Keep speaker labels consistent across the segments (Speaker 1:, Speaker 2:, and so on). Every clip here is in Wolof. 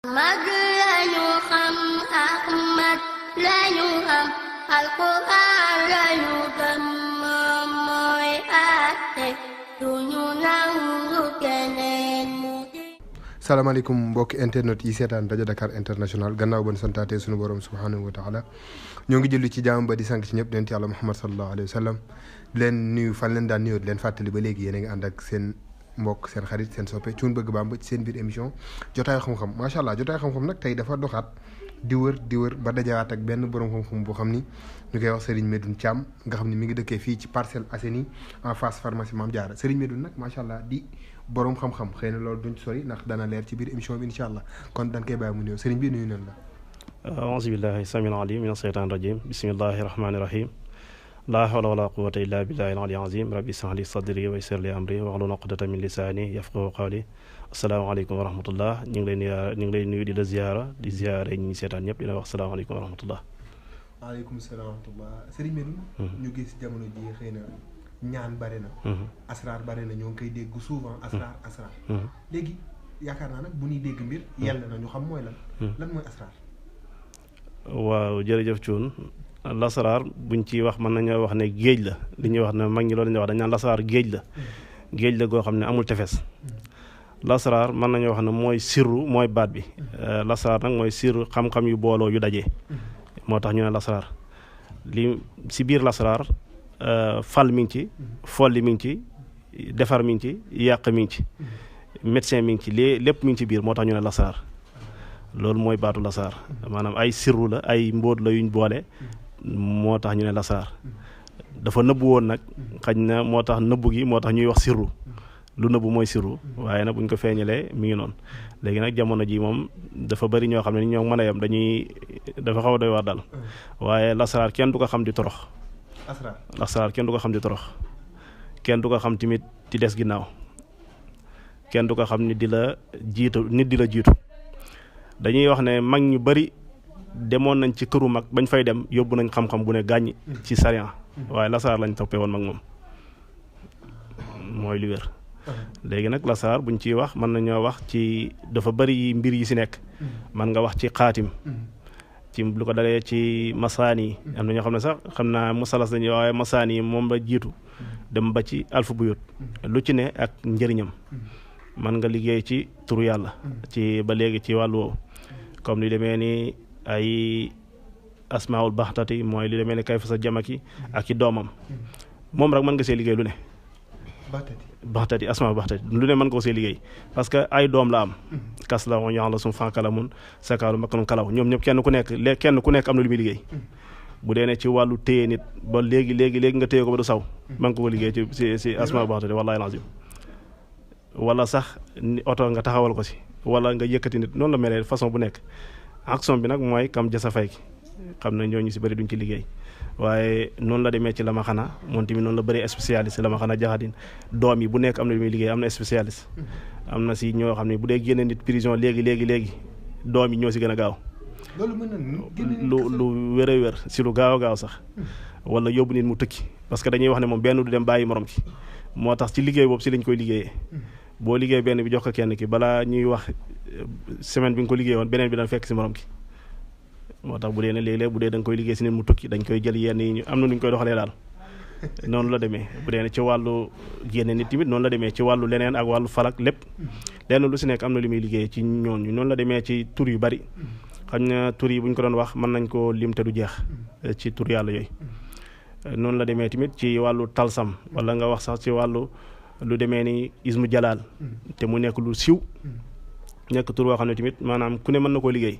Speaker 1: mag lañu xam Ahmad lañu xam Alquran lañu gëm moom mooy àtte duñu nangu keneen mu di.
Speaker 2: salaamaaleykum mbokki internet yi seetaan rajo Dakar international gannaaw ban santaate sunu borom subhanahu wa taala ñoo ngi jëllu ci jaam ba di sank ci ñëpp dent yàlla Muhammad sallallahu alayhi wa sallam di leen nuyu fan leen daan nuyoo di leen fàttali ba léegi yéen a ngi ànd ak seen mbokk seen xarit seen soppe cuun bëgg Bamba ci seen biir émission jotaay xam-xam macha allah jotaay xam-xam nag tey dafa doxaat di wër ba dajawaat ak benn borom xam-xam boo xam ni ñu koy wax Sérigne Medoune Thiam nga xam ni mi ngi dëkkee fii ci Parcelles Assainies en face pharmacie Mame Diarra Sérigne Medoune nag macha allah di borom xam-xam xëy na loolu duñ sori ndax dana leer ci biir émission bi incha allah kon dañ koy bàyyi mu nuyoo Sérigne bi nuyu nañ la.
Speaker 3: auzu billahi samil alim min asheytaan rajim bismillahi rahmani rahim laa hawla wala quwwata illa billahi al-ali azim rabbi ishrah li sadri wa yassir li amri wahlul uqdatan min lisani yafqahu qawli asalaamaaleykum wa rahmatullah ñu ngi lay nuyu di la ziyaare ñi seetaan ñëpp di la wax asalaamaaleykum wa rahmatullah.
Speaker 2: waaleykum salaam wa rahmatullah Sérigne Medoune ñu gis jamono ji xëy na ñaan bare na asraar bare na ñoo ngi koy dégg souvent asraar léegi yaakaar naa nag bu ñuy dégg mbir yàlla na ñu xam mooy lan mooy asraar.
Speaker 3: waaw jërëjëf Thioune lasaraar buñ ci wax mën nañoo wax ne géej la li ñuy wax ne mag ñi loolu la ñuy wax dañ naan lasaraar géej la goo xam ne amul tefes. lasaraar mën nañoo wax ne mooy sirru mooy baat bi lasaraar nag mooy sirru xam-xam yu booloo yu dajee moo tax ñu ne lasaraar li si biir lasaraar fal mi ngi ci folli mi ngi ci defar mi ngi ci yàq mi ngi ci médecin mi ngi ci lépp mi ngi ci biir moo tax ñu ne lasaraar loolu mooy baatu lasaraar maanaam ay sirru la ay mbóot la yuñ boole moo tax ñu ne lasaraar dafa nëbbu woon nag xañ na moo tax nëbbu gi moo tax ñuy wax sirru lu nëbbu mooy sirru waaye nag buñ ko feeñalee mi ngi noonu léegi nag jamono ji moom dafa bari ñoo xam ne ñoo mën a yem dafa xaw a doy war daal waaye lasaraar kenn du ko xam di torox lasaraar kenn du ko xam di torox kenn du ko xam tamit di des ginnaaw kenn du ko xam ni di la jiitu nit di la jiitu dañuy wax ne mag ñu bari demoon nañ ci këru mag bañ fay dem yóbbu nañ xam-xam bu ne gàññ ci sariya waaye lasaraar lañ toppee woon mag moom mooy li wér. léegi nag lasaraar buñ ciy wax mën nañoo wax ci dafa bari mbir yi si nekk man nga wax ci xaatim ci lu ko dalee ci masaani yi am na ñoo xam ne sax xam naa musalas dañuy waaye masaani yi moom la jiitu dem ba ci alfu buyut lu ci ne ak njëriñam man nga liggéey ci turu yàlla ci ba léegi ci wàllu woowu comme li demee ni ay asmaul baxtati mooy li demee ni kayfa sa jamaki ak ci doomam moom rek mën nga see liggéey lu ne baxtati asma baxtati lu ne mën nga ko see liggéey parce que ay doom la am kas la ñax la sum fankalamun sakaalu makkanum kalaw ñoom ñëpp kenn ku nekk am na lu muy liggéey bu dee ne ci wàllu téye nit ba léegi nga téye ko ba du saw mën nga ko liggéey ci asma baxtati wallahi lazim wala sax oto nga taxawal ko si wala nga yëkkati nit noonu la melee façon bu nekk action bi nag mooy kam jasa fay ki xam na ñooñu si bëri duñ ci liggéey waaye noonu la demee ci la ma xanaa moom tamit noonu la bëri spécialiste la ma xanaa jaxatin doom yi bu nekk am na lu muy liggéey am na spécialiste am na si ñoo xam ne bu dee génne nit prison léegi doom yi ñoo si gën a gaaw
Speaker 2: loolu mën na
Speaker 3: lu wér a wér si lu gaaw a gaaw sax wala yóbbu nit mu tëkki parce que dañuy wax ne moom benn du dem bàyyi morom ki moo tax ci liggéey boobu si lañ koy liggéeyee boo liggéey benn bi jox ko kenn ki balaa ñuy wax semaine bi nga ko liggéey woon beneen bi dana fekk si morom ki moo tax bu dee ne léeg-léeg bu dee da nga koy liggéey si nit mu tukki dañ koy jël yenn yi am na nu ñu koy doxalee daal noonu la demee bu dee ne ci wàllu génne nit tamit noonu la demee ci wàllu leneen ak wàllu falak lépp lenn lu si nekk am na lu muy liggéey ci ñooñu noonu la demee ci tur yu bari xam na tur yi bu ñu ko doon wax mën nañ koo lim te du jeex ci tur yàlla yooyu noonu la demee tamit ci wàllu talsam wala nga wax sax ci wàllu lu demee ni ismu jalaal te mu nekk lu siw nekk tur boo xam ne tamit maanaam ku ne mën na koo liggéey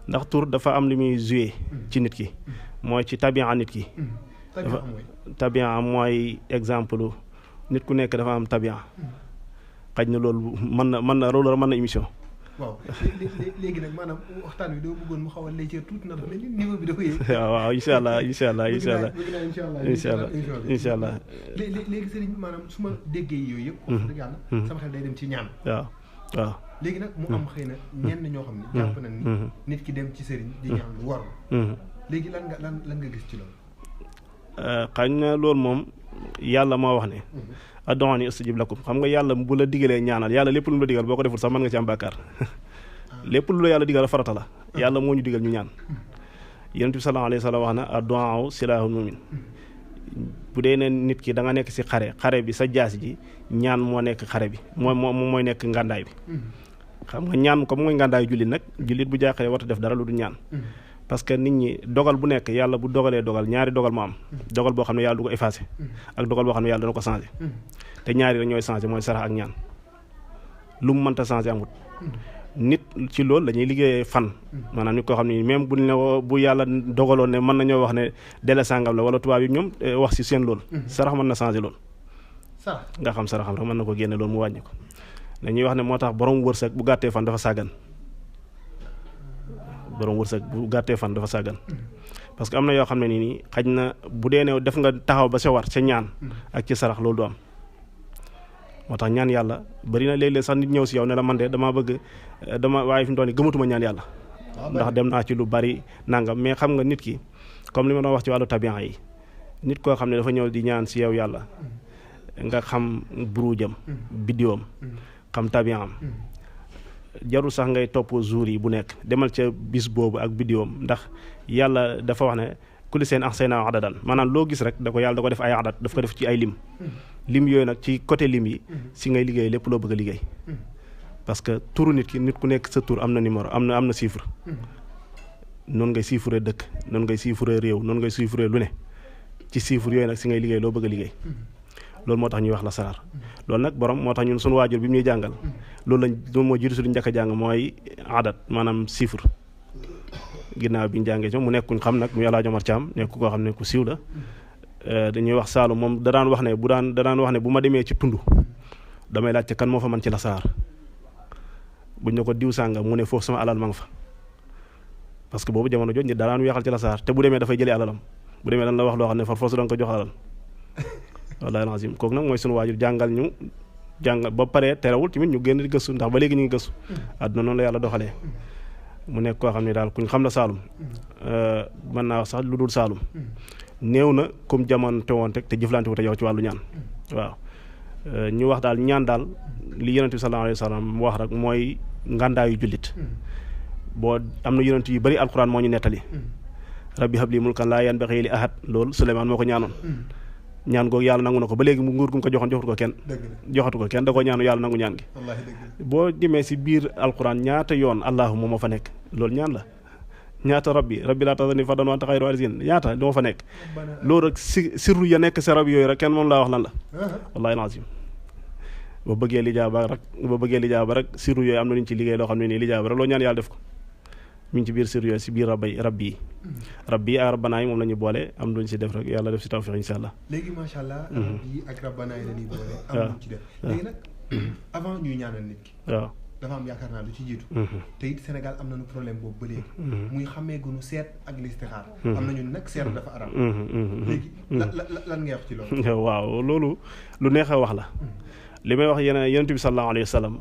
Speaker 3: ndax tur dafa am lu muy joué ci nit ki mooy ci tabian nit ki dafa tabian mooy exemple nit ku nekk dafa am tabian xaj na loolu mën na émission
Speaker 2: waaw léegi nag maanaam waxtaan wi doo bëggoon mu xaw a lay ci tuuti na dafa mel ni niveau bi dafa yéeg
Speaker 3: waaw incha allah
Speaker 2: léegi Serigne maanaam su ma déggee yooyu yëpp wax dëgg yàlla sama xel day dem ci ñaan
Speaker 3: waaw
Speaker 2: léegi nag mu am xëy na ñenn ñoo xam ne jàpp nañ ni nit ki dem ci Serigne di ñaan lu war léegi lan nga gis ci loolu
Speaker 3: xañ na loolu moom yàlla moo wax ne ad'uuni astajib lakum xam nga yàlla bu la digalee ñaanal yàlla lépp lu mu la digal boo ko deful sax mën nga ci am bàkkaar lépp lu la yàlla digal farata la yàlla moo ñu digal ñu ñaan yonent bi sallallahu alayhi wa sallam wax na ad-du'aa silaahul mu'min bu dee ne nit ki da nga nekk si xare bi sa jaas ji ñaan moo nekk xare bi mooy nekk ngàndaay bi xam nga ñaan comme mooy ngàndaayu jullit nag jullit bu jaaxlee warta def dara lu du ñaan parce que nit ñi dogal bu nekk yàlla bu dogalee dogal ñaari dogal mu am dogal boo xam ne yàlla du ko effacé ak dogal boo xam ne yàlla dana ko changé te ñaari rek ñooy changé mooy sarax ak ñaan lu mu mënta changé amut nit ci loolu dañuy liggéeyee fan maanaam nit koo xam ne même bu yàlla dogaloon ne mën nañoo wax ne délai sàngam la wala tubaab yi ñoom wax si seen loolu sarax mën na changé loolu nga xam saraxam rek mën na ko génne loolu mu wàññi ko dañuy wax ne moo tax borom wërsëg bu gàttee fan dafa sàggan parce que am na yoo xam ne nii xaj na bu dee ne def nga taxaw ba sa war sa ñaan ak ci sarax loolu du am moo tax ñaan yàlla bari na léeg-léeg sax nit ñëw si yow ne la man de waaye fi mu toll nii gëmatuma ñaan yàlla ndax dem naa ci lu bari nangam mais xam nga nit ki comme li ma doon wax ci wàllu tabian yi nit koo xam ne dafa ñëw di ñaan si yow yàlla nga xam buruujam biddiwam xam tabian jarul sax ngay topp jour yi bu nekk demal ca bis boobu ak biddiwam ndax yàlla dafa wax ne kulli seen ahsaynaahu adadan maanaam loo gis rek da ko yàlla da ko def ay adat daf ko def ci ay lim yooyu nag ci côté lim yi si ngay liggéey lépp loo bëgg a liggéey parce que turu nit ku nekk sa tur am na numéro am na chiffre noonu ngay chiffre dëkk noonu ngay chiffre réew noonu ngay chiffre lu ne ci chiffre yooyu nag si ngay liggéey loo bëgg a liggéey loolu moo tax ñuy wax la saraar loolu nag borom moo tax ñun suñu waajur bi mu ñuy jàngal loolu moo jiitu suñu njëkk a jàng mooy adat maanaam chiffre ginnaaw bi ñu jàngee ci mu nekkuñ xam nag mu El Hadj Omar Thiam nekk koo xam ne ku siiw la dañuy wax Saalum moom da daan wax ne bu ma demee ci tund damay laajte kan moo fa man ci la saar buñ ne ko diw sànga mu ne foofu sama alal ma nga fa parce que boobu jamono jooju da daan weexal ci la saar te bu demee dafay jëlee alalam bu demee dan la wax loo xam ne far force da nga ko jox alal wallaahi lazim kooku nag mooy sunu waajur jàngal ba pare terewul tamit ñu génn di gëstu ndax ba léegi ñu ngi gëstu àdduna noonu la yàlla doxalee mu nekk koo xam ne daal kuñ xam la Saalum mën naa wax sax lu dul Saalum néew na comme jamono teewoon te jëflante wu te yow ci wàllu ñaan waaw ñu wax daal ñaan daal li yonent bi sallallahu alayhi wa sallam wax rek mooy ngàndaayu jullit boo am na yonent yu bari alquran moo ñu nettali rabbi habli mulkan laa yanbaghi li ahad loolu Suleymaan moo ko ñaanoon ñaan googu yàlla nangu na ko ba léegi mu nguur gu ko joxoon joxatu ko kenn da ko ñaanu yàlla nangu ñaan gi boo demee si biir alquran ñaata yoon allahumma moo fa nekk loolu ñaan la ñaata rabbi laa tazarni fardan wa anta xayru waarisiin ñaata dama fa nekk loolu rek sirru ya nekk sa rab yooyu rek kenn moom laa wax lan la wallaahi lazim boo bëggee lijaaba rek sirru yooyu am na ñu ci liggéey loo xam ne nii lijaaba rek loo ñaan yàlla def ko mi ngi ci biir sirru yooyu si biir rabbi yi ak rabbana yi moom la ñu boole am duñ si def rek yàlla def si tawfiq insha allah
Speaker 2: léegi macha allah rabbi yi ak rabbana yi la ñuy boole am luñ ci def léegi nag avant ñuy ñaanal nit ki waaw dafa am yaakaar naa lu ci jiitu te it Sénégal am nañu problème boobu ba léegi muy xàmmee gunu seet ak listixaar am nañu nag seet dafa arab léegi lan ngay wax ci loolu
Speaker 3: waaw loolu lu neex a wax la li may wax yonent bi sallallahu alayhi wa sallam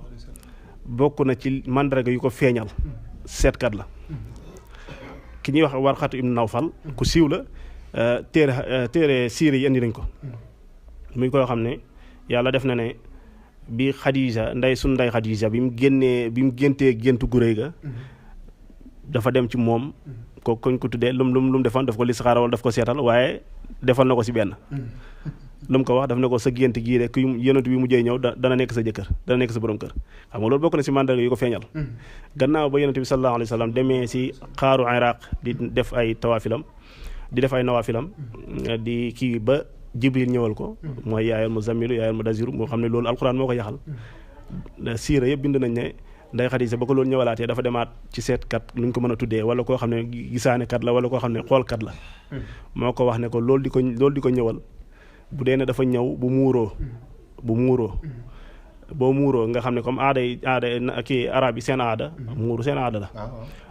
Speaker 3: bokk na ci mandarga yu ko feeñal seetkat la ki ñuy wax Warqatu ibn Nawfal ku siiw la téere siire yi indi nañ ko muy koo xam ne yàlla def na ne bi Xadija sunu nday Xadija bi mu géntee géntu gu réy ga dafa dem ci moom ko koñ ko tuddee lum defoon daf ko listixaara wala daf ko seetal waaye defal na ko si benn lu mu ko wax daf ne ko sa gént gii de ku yonent bi mujjee ñëw dana nekk sa jëkkër dana nekk sa borom kër xam nga loolu bokk na si mandarga yu ko feeñal gannaaw ba yonent bi sallallahu alayhi wa sallam demee si xaaru Iraq di def ay nawaafilam di kii ba Jibril ñëwal ko mooy yaayal mu zammilu yaayal mu daziru moo xam ne loolu alquran moo ko yaxal siira yëpp bind nañ ne nday Xadija ba ko loolu ñëwalaatee dafa demaat ci seetkat luñ ko mën a tuddee wala koo xam ne gisaanekat la wala koo xam ne xoolkat la moo ko wax ne ko loolu di ko ñëwal bu dee ne dafa ñëw bu muuroo boo muuroo nga xam ne comme aada kii arab yi seen aada muuru seen aada la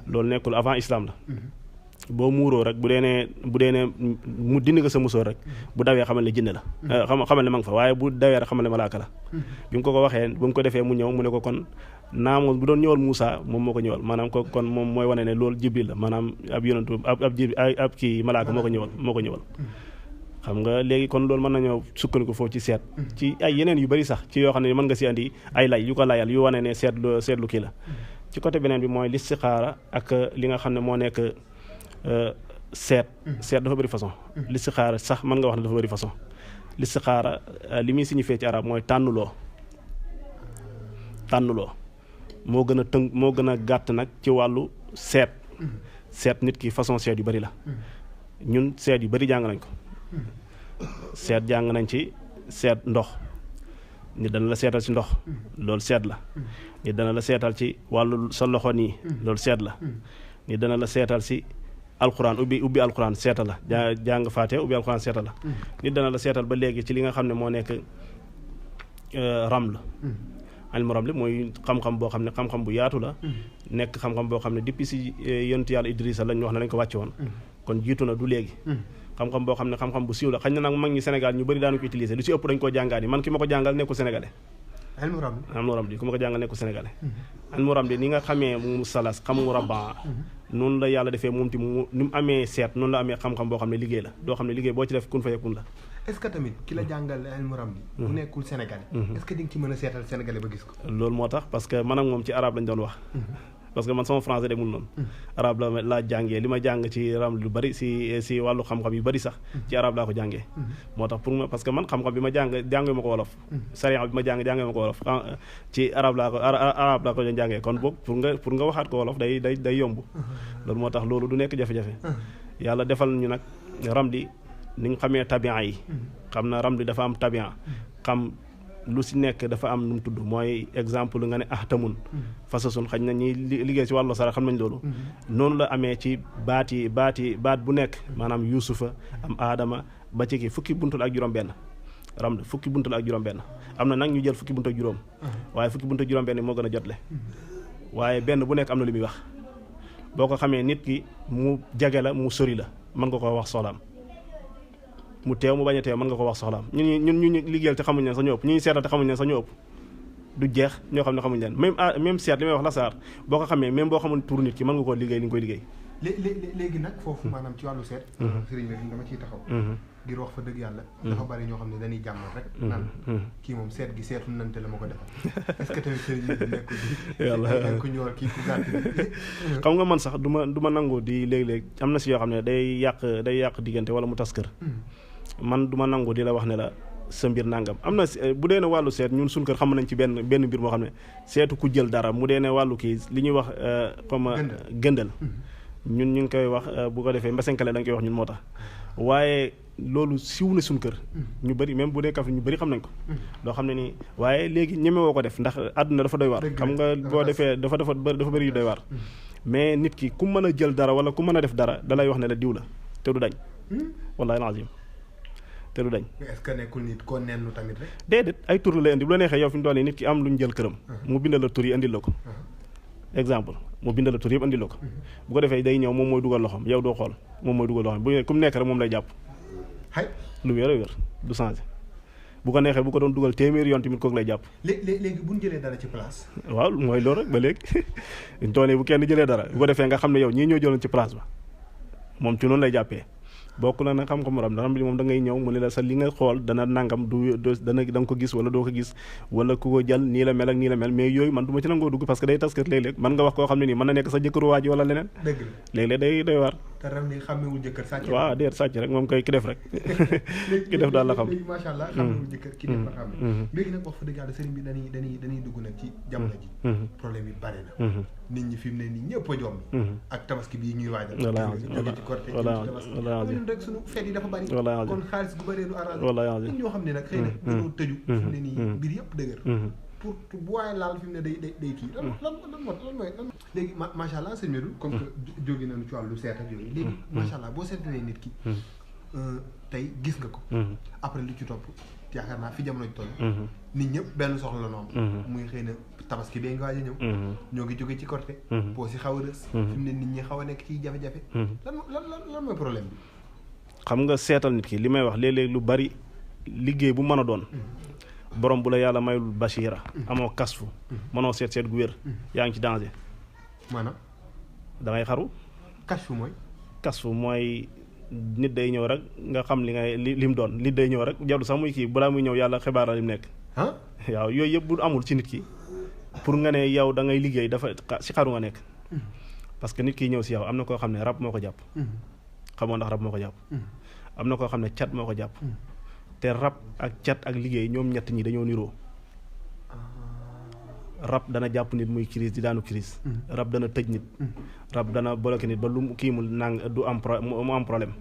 Speaker 3: loolu nekkul avant islam la boo muuroo rek bu dee ne mu dindi nga sa musóor rek bu dawee xamal ne jinne la xamal ne ma nga fa waaye bu dawee rek xamal ne malaaka la bi mu ko waxee bu mu ko defee mu ñëw mu ne ko kon naamoon bu doon ñëwal Moussa moom moo ko ñëwal maanaam ko kon moom mooy wane ne loolu Jibril la maanaam ab yonantu ab kii malaaka moo ko ñëwal xam nga léegi kon loolu mën nañoo sukkandiku foofu ci seet ci ay yeneen yu bari sax ci yoo xam ne mën nga si andi ay lay yu ko layal yu wane ne seetlu kii la ci côté beneen bi mooy listixaara ak li nga xam ne moo nekk seet dafa bëri façon listixaara sax mën nga wax ne dafa bëri façon listixaara li muy signifié ci arab mooy tànnuloo moo gën a tënk moo gën a gàtt nag ci wàllu seet nit ki façon seet yu bëri la ñun seet yu bëri jàng nañ ko seet jàng nañ ci seet ndox nit dana la seetal ci ndox loolu seet la nit dana la seetal ci wàllu sa loxo nii loolu seet la nit dana la seetal ci alquran ubbi alquran seetal la jàng faate ubbi alquran seetal la nit dana la seetal ba léegi ci li nga xam ne moo nekk raml ilmu raml mooy xam-xam boo xam ne xam-xam bu yaatu la nekk xam-xam boo xam ne depuis si yonent yàlla Idrissa lañ wax ne lañ ko wàcce woon kon jiitu na du léegi xam-xam boo xam ne xam-xam bu siiw la xañ na nag mag ñi Sénégal ñu bëri daanu ko utiliser lu ci ëpp dañ koo jàngaat yi man ki ma ko jàngal nekkul sénégalais ilmu ramli ku ma ko jàngal nekkul sénégalais ilmu ramli ni nga xamee mu salas xam mu rabaa noonu la yàlla defee moom ti mu ni mu amee seet noonu la amee xam-xam boo xam ne liggéey la doo xam ne liggéey boo ci def kun fa yakun la
Speaker 2: est-ce que tamit ki la jàngal ilmu ramli bu nekkul sénégalais est-ce que di nga ci mën a seetal sénégalais ba gis ko
Speaker 3: loolu moo tax parce que man ak moom ci arabe lañ doon wax parce que man sama français demul noonu arabe la laa jàngee li ma jàng ci ramli lu bari si wàllu xam-xam yu bari sax ci arabe laa ko jàngee moo tax pour parce que man xam-xam bi ma jàngee ma ko wolof Serigne bi ma jàngee ma ko wolof ci arabe laa ko jàngee kon boog pour nga waxaat ko wolof day yomb loolu moo tax loolu du nekk jafe-jafe yàlla defal ñu nag ramli ni nga xamee tabian yi xam na ramli dafa am tabian xam lu si nekk dafa am nu mu tudd mooy exemple nga ne ahtamun fasasun xañ na ñi liggéey ci wàllu sara xam nañ loolu noonu la amee ci baat bu nekk maanaam yuusufa am aadama ba ci kii fukki buntul ak juróom-benn ramli fukki buntul ak juróom-benn am na nag ñu jël fukki buntul ak juróom waaye fukki buntul ak juróom-benn moo gën a jotle waaye benn bu nekk am na lu muy wax boo ko xamee nit ki mu jege la mu sori la mën nga ko wax soxlaam mu teew mu bañ a teew mën nga ko wax soxlaam ñun ñu liggéeyal te xamuñ leen sax ñoo ëpp ñu seetal te xamuñ leen sax ñoo ëpp du jeex ñoo xam ne xamuñ leen même seet li may wax lasaar boo ko xamee même boo xamul tur nit ki mën nga koo liggéey li nga koy liggéey
Speaker 2: léegi nag foofu maanaam ci wàllu seet Serigne Medoune dama ciy taxaw ngir wax fa dëgg yàlla dafa bari ñoo xam ne dañuy jàmmal rek naan kii moom seet gi seetu nante la ma ko defal est-ce que tamit Serigne Medoune nekkul di yàlla ku ñëwal kii ku gàtt
Speaker 3: xam nga man sax du ma nangu di léeg-léeg am na si yoo xam ne day yàq diggante wala mu tas kër man du ma nangu di la wax ne la sa mbir nangam am na bu dee ne wàllu seet ñun suñ kër xam nañ ci benn mbir moo xam ne seetu ku jël dara mu dee ne wàllu kii li ñuy wax comme gëndal ñun ñu ngi koy wax bu ko defee mbasenkale dañ koy wax ñun moo tax waaye loolu siw na suñ kër ñu bëri même bu dee kaf ñu bëri xam nañ ko loo xam ne nii waaye léegi ñemewoo ko def ndax àdduna dafa doy waar xam nga boo defee dafa bëri yu doy waar mais nit ki ku mën a jël dara wala ku mën a def dara da lay wax ne la diw la te du dañ wallahi alazim te du dañ.
Speaker 2: est-ce que nekkul nit koo nennu tamit rek.
Speaker 3: déedéet ay tur la lay indi bu la neexee yow fi mu doon nit ki am lu ñu jël këram. mu bindal la tur yi indil la ko. exemple mu bindal la tur yëpp indil la ko. bu ko defee day ñëw moom mooy dugal loxoom yow doo xool moom mooy dugal loxoom bu ñu comme nekk rek moom lay jàpp. lu wér a wér du changé bu ko neexee bu ko doon dugal téeméeri yoon tamit kooku lay jàpp.
Speaker 2: léegi bu ñu jëlee dara ci place.
Speaker 3: waaw mooy loolu rek ba léegi ñu toll bu kenn jëlee dara bu ko defee nga xam ne yow ñii ñoo jëloon ci place ba moom ci noonu lay jàppee. bokk na nag xam-xam ram bi moom da ngay ñëw mu ne la sa li nga xool dana nangam da nga ko gis wala doo ko gis wala ku ko jël nii la mel ak nii la mel mais yooyu man du ma ci nangoo dugg parce que day tas kër léeg-léeg mën nga wax koo xam ne nii mën na nekk sa jëkkëru waa ji wala leneen léeg-léeg day doy waar
Speaker 2: te ram ni xàmmewul jëkkër sàcc
Speaker 3: waaw déet sàcc rek moom koy ki def rek ki def daal la xam
Speaker 2: léegi macha allah xàmmewul jëkkër ki def la xam léegi nag wax fa dëgg yàlla sëriñ bi dañuy dugg nag ci jamono ji problème yi bari na nit ñi fi mu ne nii ñëpp a jommi ak tabaski bii ñuy waajal jóge ci korte rek suñu feet yi dafa bari kon xaalis gu bëree du arrangé nit ñoo xam ne nag xëy na dañoo tëju fi mu ne nii mbir yëpp dëgër pour bu waaye laal fi mu ne day kii lan mooy léegi macha allah sëñ Medoune comme que jóge nañu ci wàllu seet ak yooyu léegi macha allah boo seetlee nit ki tey gis nga ko après lu ci topp yaakaar naa fi jamono ji toll nit ñëpp benn soxla la noonu muy xëy na tabaski bee nga waaj a ñëw ñoo ngi jóge ci korte boo si xaw a rës fi mu ne nit ñi xaw a nekk ci jafe-jafe lan mooy problème bi
Speaker 3: xam nga seetal nit ki li may wax léeg-léeg lu bari liggéey bu mën a doon borom bu la yàlla mayul bashira amoo kasfu mënoo seet gu wér yaa ngi ci danger
Speaker 2: maanaam
Speaker 3: da ngay xaru kasfu mooy nit day ñëw rek nga xam li mu doon nit day ñëw rek jarul sax muy kii balaa muy ñëw yàlla xibaar la li mu nekk waaw yooyu yëpp bu amul ci nit ki pour nga ne yow da ngay liggéey dafa si xaru nga nekk parce que nit ki ñëw si yow am na koo xam ne rab moo ko jàpp xamoo ndax rab moo ko jàpp am na koo xam ne cat moo ko jàpp te rab ak cat ak liggéey ñoom ñett ñi dañoo niroo rab dana jàpp nit muy crise di daanu crise rab dana tëj nit rab dana bloqué nit ba lu kii mu nang du am mu am problème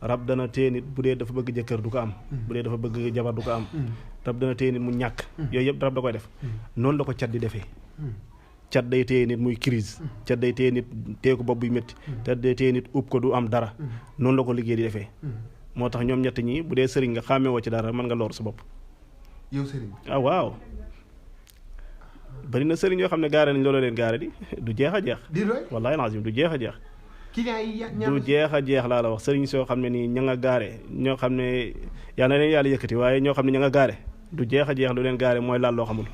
Speaker 3: rab dana téye nit bu dee dafa bëgg jëkkër du ko am bu dee dafa bëgg jabar du ko am rab dana téye nit mu ñàkk yooyu yëpp rab da koy def noonu la ko cat di defee cat day téye nit muy crise cat day téye nit téye ko bopp buy métti cat day téye nit ub ko du am dara noonu la ko liggéey di defee moo tax ñoom ñett ñi bu dee sëriñ nga xàmmee woo ci dara mën nga loor sa bopp
Speaker 2: yow sëriñ
Speaker 3: ah waaw bari na sëriñ yoo xam ne gaare nañ loolu leen gaare di du jeex a jeex wallaahi lazim du jeex a jeex du jeex a jeex laa la wax sëriñ soo xam ne nii ña nga gaare ñoo xam ne yal na leen yàlla yëkkati waaye ñoo xam ne ña nga gaare du jeex a jeex lu leen gaare mooy laal loo xamul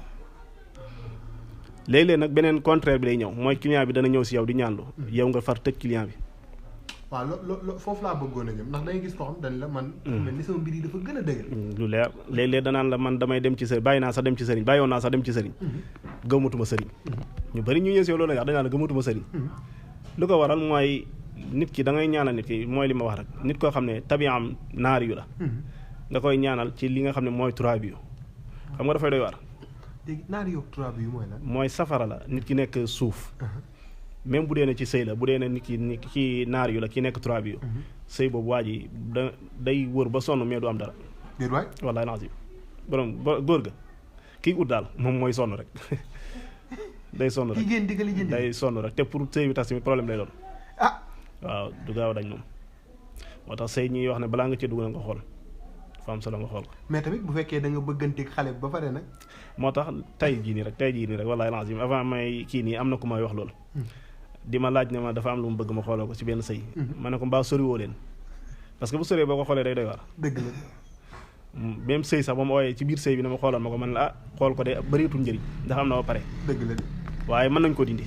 Speaker 3: léeg-léeg nag beneen contraire bi day ñëw mooy client bi dana ñëw si yow di ñaanlu yow nga far tëj client bi
Speaker 2: waaw lo foofu laa bëggoon a ñëw ndax dangay gis koo xam dañ la man mel ni sama mbir yi dafa gën a dëgër
Speaker 3: lu leer léeg-léeg danaan la man damay dem ci sëriñ bàyyi naa sax dem ci sëriñ bàyyi woon naa sax dem ci sëriñ gëmatuma sëriñ ñu bari ñu ñëw si yow loolu la wax dañaa la gëmatuma sëriñ lu ko waral mooy nit ki da ngay ñaanal nit ki mooy li ma wax rek nit koo xam ne tabiam naar yu la nga koy ñaanal ci li nga xam ne mooy turaab yu xam nga dafay doy war
Speaker 2: léegi naar yu turaab yu mooy lan
Speaker 3: mooy safara la nit ki nekk suuf même bu dee ne ci sëy la bu dee ne nit ki naar yu la ki nekk turaab yu sëy boobu waa ji da day wër ba sonn mais du am dara
Speaker 2: déet waay
Speaker 3: wallaahi lazim borom góor ga kii ut daal moom mooy sonn rek day sonn rek day sonn rek te pour sëy bi tas tamit problème lay doon waaw du gaaw dañ moom moo tax sëy ñuy wax ne balaa nga ci dugg na nga xool dafa am solo nga xool ko
Speaker 2: mais tamit bu fekkee da nga bëgganteeg xale ba pare nag
Speaker 3: moo tax tey jii nii rek wallaahi lazim avant may kii nii am na ku may wax loolu di ma laaj ne ma dafa am lu mu bëgg ma xooloo ko ci benn sëy ma ne ko mbaa soriwoo leen parce que bu soriwee boo ko xoolee day doy waar
Speaker 2: dëgg la
Speaker 3: même sëy sax ba ma ooyee ci biir sëy bi na ma xoolal ma ko man la xool ko de bëreetul njëriñ ndax am na ba pare
Speaker 2: dëgg la
Speaker 3: waaye mën nañ koo dindi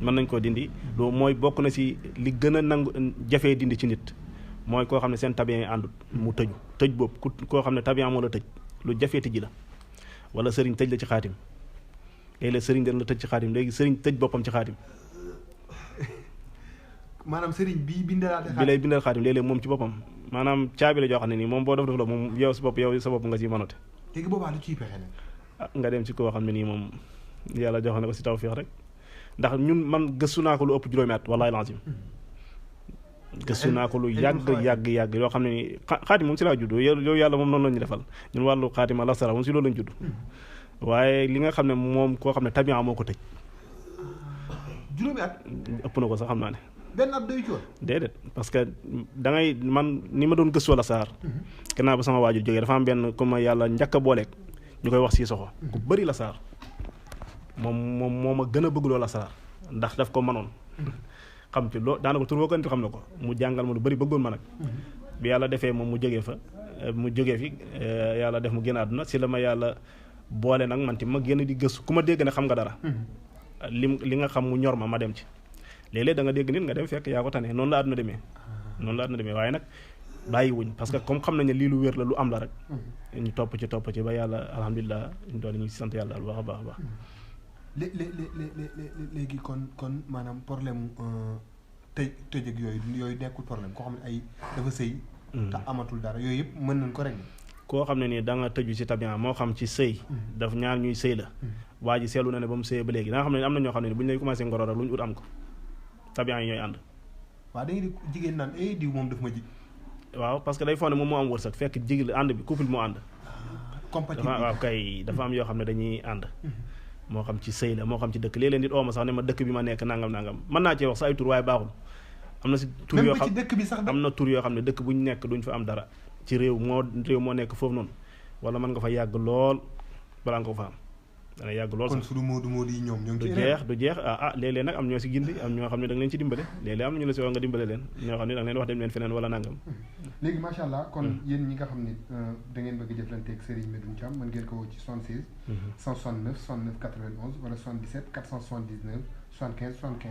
Speaker 3: mën nañ koo dindi loolu mooy bokk na si li gën a nangu jafee dindi ci nit mooy koo xam ne seen tabian yi àndut mu tëj boobu koo xam ne tabian moo la tëj lu jafee tëji la wala sëriñ tëj la ci xaatim léeg-léeg sëriñ dana la tëj ci xaatim léegi sëriñ tëj boppam ci xaatim
Speaker 2: maanaam sëriñ bi bindalaate xaatim
Speaker 3: bi lay bindal xaatim léeg-léeg moom ci boppam maanaam caabi la joo xam ne nii moom boo def la moom yow sa bopp nga ciy mënate
Speaker 2: léegi boobaa lu ciy pexe nag
Speaker 3: nga dem ci koo xam ne nii moom yàlla jox na ko si tawfiix rek ndax ñun man gëstu naa ko lu ëpp juróomi at wallaahi lazim gëstu naa ko lu yàgg yoo xam ne nii xaatim moom si laa judd yow yàlla moom noonu la ñu defal ñun wàllu xaatim al-asrار moom si loolu lañu judd waaye li nga xam ne moom koo xam ne tabian moo ko tëj
Speaker 2: juróomi at
Speaker 3: ëpp na ko sax xam naa ne
Speaker 2: benn at doy coon
Speaker 3: déedéet parce que da ngay man ni ma doon gëstu al-asrار gannaaw ba sama waajur jógee dafa am benn comme yàlla njëkk a booleeg ñu koy wax si soxo ku bëri al-asrار moom moo ma gën a bëgg loolu al-asrار ndax daf ko mënoon xam ci loo daanaka tur boo ko xam na ko mu jàngal ma lu bëri bëggoon ma nag bi yàlla defee moom mu jógee fi yàlla def mu génn àdduna si la ma yàlla boole nag man ti ma génn di gëstu ku ma dégg ne xam nga dara li nga xam mu ñor ma dem ci léeg-léeg da nga dégg nit nga dem fekk yaa ko tane noonu la àdduna demee waaye nag bàyyi wuñ parce que comme xam nañ ne lii lu wér la lu am la rek ñu topp ci ba yàlla alhamdulilah ñu doon ñu sant yàlla daal baax a baax
Speaker 2: léegi kon maanaam problème tëj ak yooyu nekkul problème koo xam ne ay dafa sëy te amatul dara yooyu yëpp mën nañ ko régler
Speaker 3: koo xam ne nii da nga tëju ci tabian moo xam ci sëy daf ñaar ñuy sëy la waa ji seetlu na ne ba mu sëyee ba léegi da nga xam ne am na ñoo xam ne bu ñu lay commencé ngoro rek lu ñu ut am ko tabian yi ñooy ànd
Speaker 2: waaw da ngay di jigéen naan diw moom daf ma jig
Speaker 3: waaw parce que day foog ne moom moo am wërsëg fekk jigéen ànd bi couple moo ànd
Speaker 2: compatible
Speaker 3: waaw kay dafa am yoo xam ne dañuy ànd moo xam ci sëy la moo xam ci dëkk léeg-léeg nit ooma sax ne ma dëkk bi ma nekk nangam mën naa cee wax sa ay tur waaye baaxul am na si tur yoo xam am na tur yoo xam ne dëkk bu ñu nekk duñ fa am dara ci réew moo nekk foofu noonu wala mën nga fa yàgg lool balaa nga ko fa am dana yàgg lool sax
Speaker 2: kon suñu moodu yi ñoom
Speaker 3: du jeex léeg-léeg nag am ñoo si gindi am ñoo xam ne da nga leen ci dimbale léeg-léeg am na ñu la si wax nga dimbale leen ñoo xam ne da nga leen wax dem leen feneen wala nangam
Speaker 2: léegi macha allah kon yéen ñi nga xam ne da ngeen bëgg jëflanteeg Sérigne Medoune Thiam mën ngeen ko woo ci 76 169 69 91 wala 77 479 75 75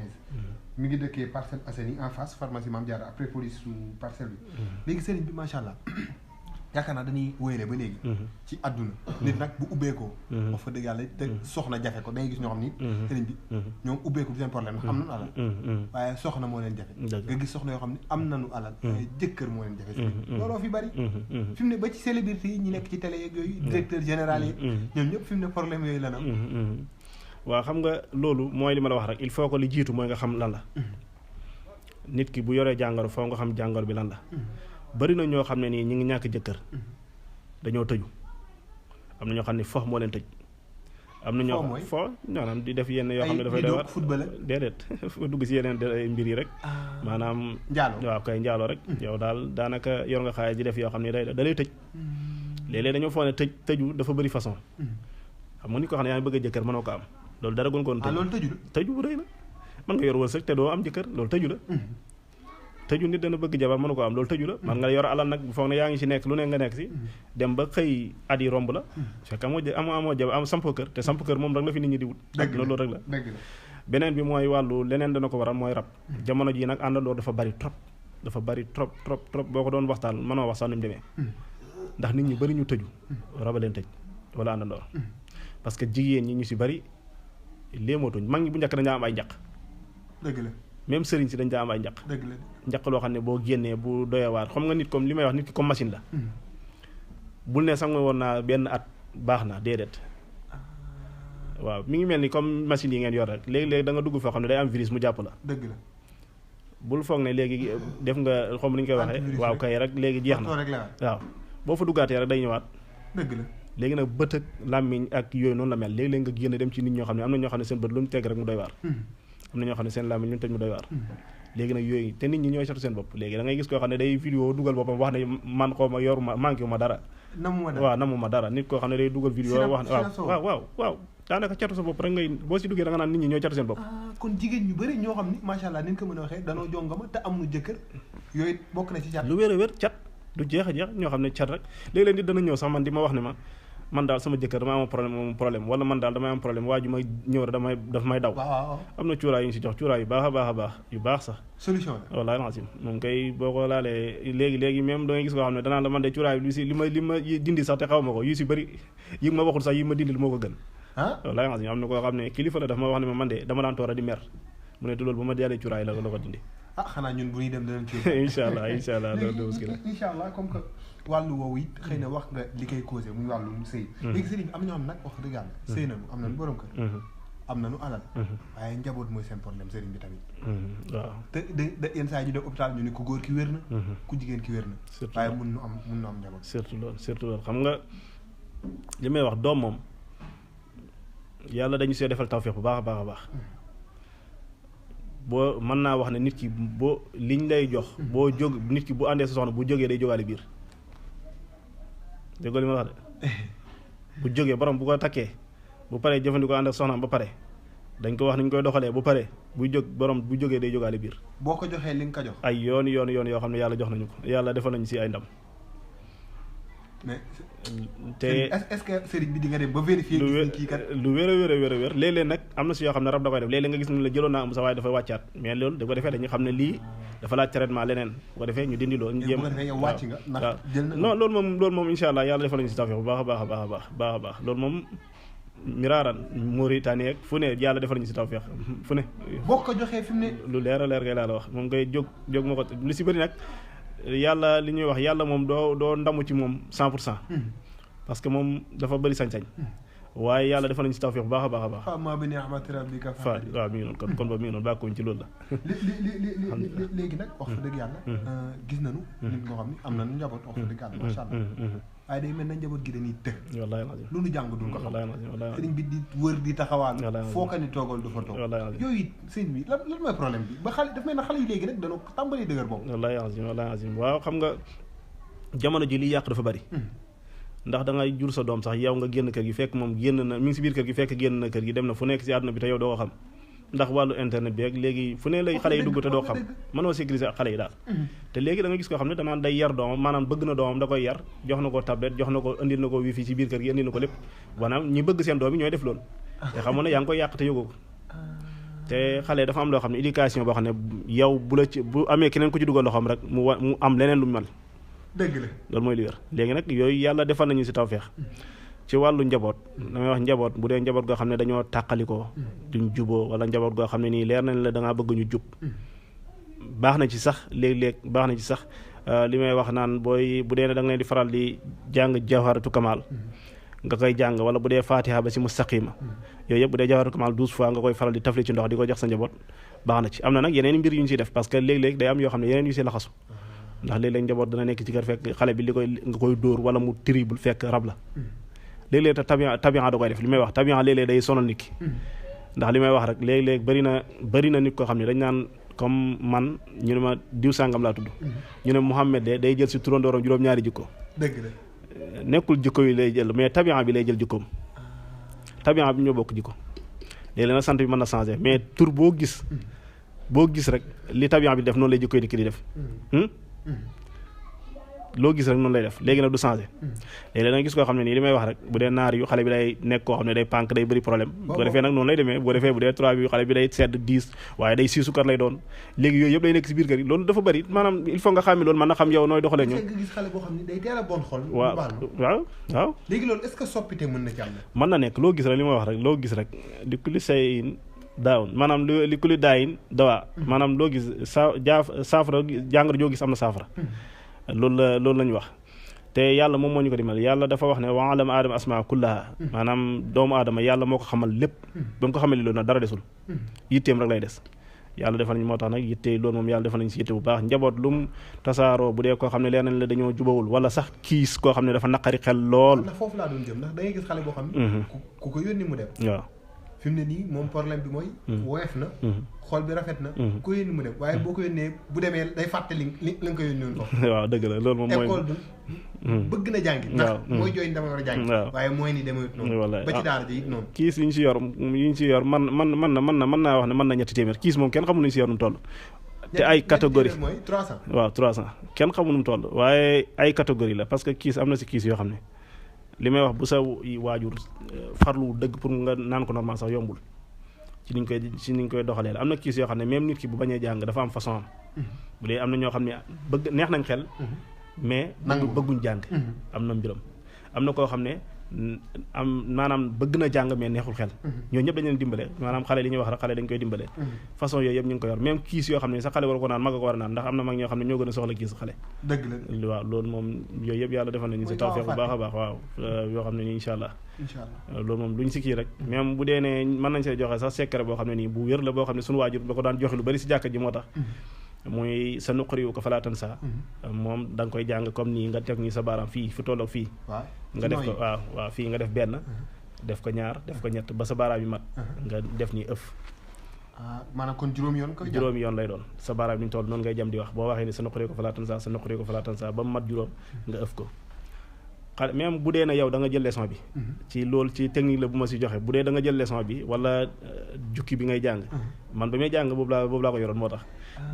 Speaker 2: mi ngi dëkkee Parcelles Assainies en face pharmacie Mame Diarra après police su parcelle bi léegi Sérigne bi macha allah yaakaar naa dañuy wéyale ba léegi ci àdduna nit nag bu ubbeekoo wax fa dëgg yàlla te soxna jafe ko da ngay gis ñoo xam ni sëriñ bi ñoom ubbeeku seen problème ndax am nañu alal waaye soxna moo leen jafe nga gis soxna yoo xam ne am nañu alal waaye jëkkër moo leen jafe sëriñ bi looloo fi bari fi mu ne ba ci célébrité yi ñi nekk ci télé yeeg yooyu directeur général yi ñoom ñëpp fi mu ne problème yooyu la am
Speaker 3: waaw xam nga loolu mooy li ma la wax rek il faut que li jiitu mooy nga xam lan la nit ki bu yoree jàngoro foo nga xam jàngoro bi lan la bari na ñoo xam ne nii ñi ngi ñàkk jëkkër dañoo tëju am na ñoo xam ne fo moo leen tëj am na ñoo fo maanaam di def yenn yoo xam ne dafay doy waar déedéet fa dugg si yeneen mbir yi rek maanaam waaw kay njaaloo rek yow daal daanaka yor nga xaalis di def yoo xam ne da lay tëj léeg-léeg dañoo foo ne tëju dafa bëri façon xam nga nit ko xam ne yaa ngi bëgg a jëkkër mënoo ko am loolu dara gon koon tëju bu rëy la mën nga yor wërsëg te doo am jëkkër loolu tëju la tëju nit dana bëgg jabar mënu ko am loolu tëju la man nga yor alal nag bu foog ne yaa ngi ci nekk lu ne nga nekk si dem ba xëy at yi romb la fekk amoo jabar am samp kër te samp kër moom rek la fi nit ñi di wut loolu rek la beneen bi mooy wàllu leneen dana ko waral mooy rab jamono ji nag àndandoo dafa bari trop boo ko doon waxtaan mënoo wax sax ni mu demee ndax nit ñi bari ñu tëju raba leen tëj wala àndandoor parce que jigéen ñi ñu si bari léemootuñ mag ñi bu njëkk dañaa am ay njaq
Speaker 2: dëgg la
Speaker 3: même sëriñ si dañ daa am ay njaq njaq loo xam ne boo génnee bu doyewaat xam nga nit comme li may wax nit ki comme machine la bul ne sax nga woon naa benn at baax na déedéet waaw mi ngi mel ni comme machine yi ngeen yor rek léegi-léegi da nga dugg foo xam ne day am virus mu jàpp la
Speaker 2: dëgg la
Speaker 3: bul foog ne léegi def nga xam ni ñu koy waxee waaw kay rek léegi jeex na waaw boo fa duggaatee rek day ñëwaat
Speaker 2: dëgg la
Speaker 3: léegi nag bët ak làmmiñ ak yooyu noonu la mel léegi-léegi nga génn dem ci nit ñoo xam ne am na ñoo xam ne seen bët lu mu teg rek mu doy waar am na ñoo xam ne seen làmmiñ lu mu tëj mu doy waar léegi nag yooyu te nit ñi ñooy setu seen bopp léegi da ngay gis koo xam ne day vidéo dugal boppam wax ne man xaw ma yor ma manqué wu ma dara waaw namu ma dara nit koo xam ne day dugal vidéo wax ne waaw daanaka catu sa bopp rek ngay boo si duggee da nga naan nit ñi ñooy catu seen bopp
Speaker 2: kon jigéen ñu bëri ñoo xam ne macha allah ni ñu ko mën a waxee danoo jongama te amuñu jëkkër yooyu bokk na ci cat
Speaker 3: lu wér a wér cat du jeex a jeex ñoo xam ne cat rek léeg-léeg nit dana ñëw sax man di ma wax ne ma man daal sama jëkkër dama am problème wala man daal damay am problème waa ju may ñëw rek daf may daw am na cuuraay yu ñu si jox cuuraay yu baax a baax a baax yu baax sax
Speaker 2: solution la
Speaker 3: wallaahi lancim moom kay boo ko laalee léegi même da ngay gis koo xam ne danaa la man de cuuraay bi li ma dindi sax te xaw ma ko yu si bëri yi ma waxul sax yi ma dindil moo ko gën wallaahi lancim am na koo xam ne kilifa la daf ma wax ne ma man de dama daan toora di mer mu ne te loolu ba ma jàllee cuuraay la ko dindi
Speaker 2: xanaa ñun bu ñuy dem danañ ci
Speaker 3: incha allah loolu
Speaker 2: incha allah comme que wàllu woowu it xëy na wax nga li koy causé muy wàllu sëy léegi sëriñ bi am ñoo xam nag wax dëgg yàlla sëy nañu am nañu borom kër am nañu alal waaye njaboot mooy seen problème sëriñ bi tamit waaw te da yenn saa yi ñu dem hôpital ñu ne ku góor ki wér na ku jigéen ki wér na waaye mun nu am njaboot
Speaker 3: surtout loolu xam nga li may wax doom moom yàlla dañu see defal tawfeex bu baax a baax a baax boo mën naa wax ne nit ki boo liñ lay jox boo jóg nit ki bu àndee sa soxna bu jógee day jógaale biir déggoo li ma wax de bu jógee borom bu ko takkee bu paree jëfandikoo ànd ak soxnaam ba pare dañ ko wax ni ñu koy doxalee bu paree buy jóg borom bu jógee day jógaale biir
Speaker 2: boo ko joxee li nga ko jox
Speaker 3: ay yoon yoo xam ne yàlla jox nañu ko yàlla defal nañu si ay ndam
Speaker 2: mais te est-ce que sëriñ bi di nga dem ba vérifier kii kat
Speaker 3: lu wér a wér léeg-léeg nag am na si yoo xam ne rab da koy def léeg-léeg nga gis ne la jëloon naa am sa waaye dafay wàccaat mais loolu da ko defee dañu xam ne lii dafa laaj traitement leneen bu ko defee ñu dindi loolu ñu jéem
Speaker 2: waaw
Speaker 3: non loolu moom insha allah yàlla defal nañu si tawfeex bu baax a baax loolu moom miraaran Mauritanie ak fu ne yàlla defal nañu si tawfeex fu ne
Speaker 2: boo ko joxee fi mu ne
Speaker 3: lu leer a leer ngay laa la wax moom ngay jóg ma ko lu si bëri nag yàlla li ñuy wax yàlla moom doo ndamu ci moom 100% parce que moom dafa bëri sañ-sañ waaye yàlla defal nañu si tawfeex bu baax a baax
Speaker 2: ma bi ni'mati rabbika
Speaker 3: fa waaw mi ngi noonu kon ba mi ngi noonu bàkkuñ ci loolu la
Speaker 2: léegi nag wax fa dëgg yàlla gis nañu nit ñoo xam ne am nañu njaboot wax fa dëgg yàlla macha allah waaye day mel na njaboot gi dañuy të
Speaker 3: wallaahi
Speaker 2: lu nu jàng duñ ko xam sëriñ bi di wër di taxawaan foo ko ni toogal du fa toog yooyu sëriñ bi lan mooy problème bi ba xale daf mel na xale yi léegi nag dañoo tàmbali dëgër boobu
Speaker 3: wallaahi azim waaw xam nga jamono ji liy yàq dafa bari ndax da ngay jur sa doom sax yow nga génn kër gi fekk moom génn na mi ngi si biir kër gi fekk génn na kër gi dem na fu nekk si àdduna bi te yow doo ko xam ndax wàllu internet bi ak léegi fu ne lay xale yi dugg te doo xam mënoo sécuriser ak xale yi daal te léegi da nga gis koo xam ne danaan day yar doomam maanaam bëgg na doomam da koy yar jox na ko tablette jox na ko indil na ko wifi ci biir kër gi indil na ko lépp maanaam ñi bëgg seen doom yi ñooy def loolu te xamoon ne yaa ngi koy yàq te yógoo ko te xale dafa am loo xam ne éducation boo xam ne yow bu amee keneen ku ci dugal loxoom rek mu am leneen lu mel
Speaker 2: dëgg la
Speaker 3: loolu mooy li wér léegi nag yooyu yàlla defal nañu si tawfeex ci wàllu njaboot damay wax njaboot bu dee njaboot goo xam ne dañoo tàqalikoo duñ juboo wala njaboot goo xam ne nii leer nañ la da ngaa bëgg ñu jub baax na ci sax léeg-léeg baax na ci sax li may wax naan booy bu dee ne da nga leen di faral di jàng jawharatu kamal nga koy jàng wala bu dee fatiha ba si mustaqima yooyu yëpp bu dee jawharatu kamal 12 fois nga koy faral di tafli ci ndox di ko jox sa njaboot baax na ci am na nag yeneen mbir yu ñu siy def parce que léeg-léeg day am yoo xam ne yeneen yu si laxasu ndax léeg-léeg njaboot dana nekk ci kër fekk xale bi li koy nga koy dóor wala mu terrible fekk rab la léeg-léeg te tabian da koy def li may wax tabian léeg-léeg day sonal nit ki ndax li may wax rek léeg-léeg bëri na nit koo xam ne dañ naan comme man ñu ne ma diw sàngam laa tudd ñu ne Mouhamed de day jël si turandooram juróom-ñaari jikko
Speaker 2: dëgg la
Speaker 3: nekkul jikko yi lay jël mais tabian bi lay jël jikkoom tabian bi ñoo bokk jikko léeg-léeg nag sant bi mën na changer mais tur boo gis rek li tabian bi def noonu lay jikko yi di ki di def loo gis rek noonu lay def léegi nag du changé léegi nag gis koo xam ne nii li may wax rek bu dee naar yu xale bi day nekk koo xam ne day pànk day bëri problème bu ko defee nag noonu lay demee bu ko defee bu dee 3 bi xale bi day sedd 10 waaye day sii sukar lay doon léegi yooyu yëpp day nekk si biir kër yi loolu dafa bëri maanaam il faut nga xam loolu mën na xam yow nooy doxalee ñoom
Speaker 2: nga gis xale boo xam ne day teel a bon xol
Speaker 3: waaw
Speaker 2: léegi loolu est-ce que soppite mën na ci am
Speaker 3: mën na nekk loo gis rek li may wax rek loo gis rek li ku li say daawoon maanaam li ku li daayin dawaa maanaam loo gis saafara jàngoro joo gis am na saafara loolu la ñu wax te yàlla moom moo ñu ko dimbal yàlla dafa wax ne wa alama aadama asmaa kullaha maanaam doomu aadama yàlla moo ko xamal lépp ba mu ko xamal loolu nag dara desul yitteem rek lay des yàlla defal nañu moo tax nag yitte loolu moom yàlla defal nañu si yitte bu baax njaboot lu mu tasaaroo bu dee koo xam ne leer nañ la dañoo jubawul wala sax kiis koo xam ne dafa naqari xel lool
Speaker 2: ndax foofu laa doon jëm ndax da ngay gis xale boo xam ne ku ko yónni mu dem waaw fi mu ne nii moom problème bi mooy woyof na xool bi rafet na ko yónni mu dem waaye boo ko yónnee bu demee day fàtte li nga ko yónni woon foofu
Speaker 3: waaw dëgg la loolu moom mooy
Speaker 2: école du bëgg na jàngi ndax mooy jooy dama war a jàngi waaye mooy ni demewut noonu ba ci daara ji it noonu
Speaker 3: kiis yi ñu si yor man naa wax ne mën na ñetti téeméer kiis moom kenn xamul nu ñu si yor nu mu toll te ay catégorie
Speaker 2: mooy 300
Speaker 3: waaw 300 kenn xamul nu mu toll waaye ay catégorie la parce que kiis am na si kiis yoo xam ne li may wax bu sa waajur farlu dëgg pour nga naan ko normal sax yombul ci niñ koy doxalee la am na kiis yoo xam ne même nit ki bu bañee jàng dafa am façon am bu dee am na ñoo xam ne bëgg neex nañ xel mais bëgguñ jàng am na mbiram am na koo xam ne maanaam bëgg na jàng mais neexul xel ñoo ñëpp dañ leen dimbale maanaam xale li ñuy wax rek xale dañ koy dimbale façon yooyu yëpp ñu ngi ko yor même kiis yoo xam ne sax xale war ko naan mag a ko war a naan ndax am na mag ñoo xam ne ñoo gën a soxla kiis xale
Speaker 2: dëgg la
Speaker 3: waaw loolu moom yooyu yëpp yàlla defal nañu si tawfeex bu baax a baax waaw yoo xam ne nii incha allah loolu moom duñ si kii rek même bu dee ne mën nañ see joxe sax secret boo xam ne nii bu wér la boo xam ne suñu waajur ba ko daan joxe lu bari si jàkka ji moo tax muy sa nuqri'uka ko falaa tansaa moom da nga koy jàng comme nii nga teg nii sa baaraam fii fu tolloog fii nga def ko waaw fii nga def benn def ko ñaar def ko ñett ba sa baaraam yi mat nga def nii ëf
Speaker 2: maanaam kon juróomi yoon
Speaker 3: lay doon sa baaraam yi ñu toll noonu ngay jëm di wax boo waxee ni sa nuqri'uka ko falaa tansaa sa nuqri'uka ko falaa tansaa ba mu mat juróom nga ëf ko xale même bu dee na yow da nga jël leçon bi ci loolu ci technique la bu ma si joxe bu dee da nga jël leçon bi wala jukki bi ngay jàng man ba may jàng boobu laa ko yoroon moo tax